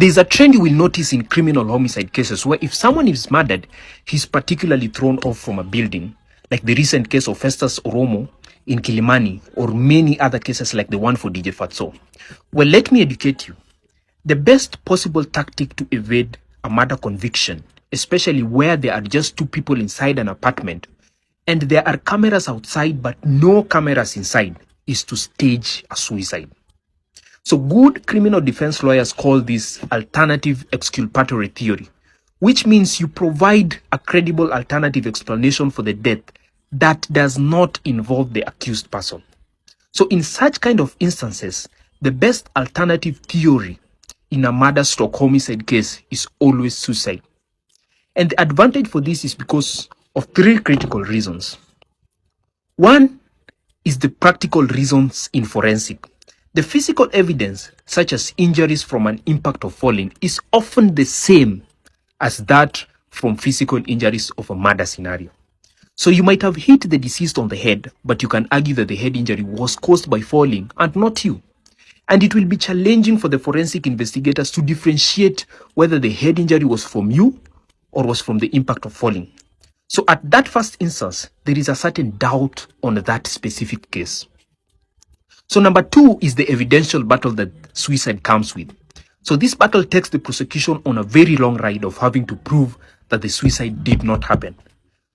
There's a trend you will notice in criminal homicide cases where if someone is murdered, he's particularly thrown off from a building, like the recent case of Festust Oromoo in Kilimani, or many other cases like the one for DJ Fatso. Well, let me educate you. The best possible tactic to evade a murder conviction, especially where there are just two people inside an apartment and there are cameras outside but no cameras inside, is to stage a suicide. So good criminal defense lawyers call this alternative exculpatory theory, which means you provide a credible alternative explanation for the death that does not involve the accused person. So in such kind of instances, the best alternative theory in a murder/homicide case is always suicide. And the advantage for this is because of three critical reasons. One is the practical reasons in forensic. The physical evidence, such as injuries from an impact of falling, is often the same as that from physical injuries of a murder scenario. So you might have hit the deceased on the head, but you can argue that the head injury was caused by falling and not you. And it will be challenging for the forensic investigators to differentiate whether the head injury was from you or was from the impact of falling. So at that first instance, there is a certain doubt on that specific case. So number two is the evidential battle that suicide comes with. So this battle takes the prosecution on a very long ride of having to prove that the suicide did not happen.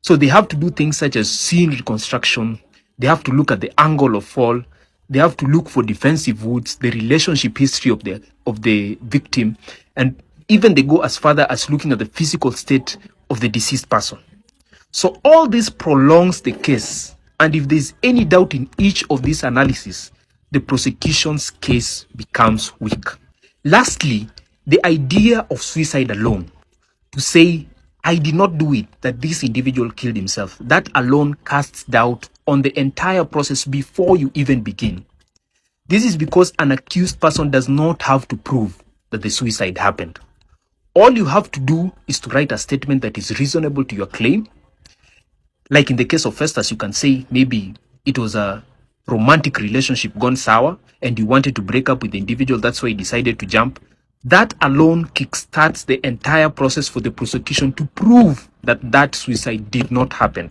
So they have to do things such as scene reconstruction. They have to look at the angle of fall. They have to look for defensive wounds, the relationship history of the victim, and even they go as far as looking at the physical state of the deceased person. So all this prolongs the case, and if there's any doubt in each of these analyses, the prosecution's case becomes weak. Lastly, the idea of suicide alone, to say, I did not do it, that this individual killed himself, that alone casts doubt on the entire process before you even begin. This is because an accused person does not have to prove that the suicide happened. All you have to do is to write a statement that is reasonable to your claim. Like in the case of Festus, you can say maybe it was a romantic relationship gone sour and you wanted to break up with the individual, that's why you decided to jump. That alone kickstarts the entire process for the prosecution to prove that that suicide did not happen.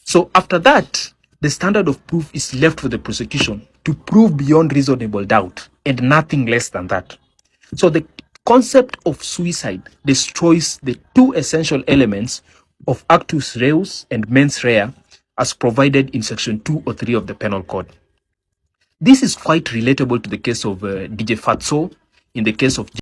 So after that, the standard of proof is left for the prosecution to prove beyond reasonable doubt and nothing less than that. So the concept of suicide destroys the two essential elements of actus reus and mens rea as provided in section 2 or 3 of the penal code. This is quite relatable to the case of DJ Fatso, in the case of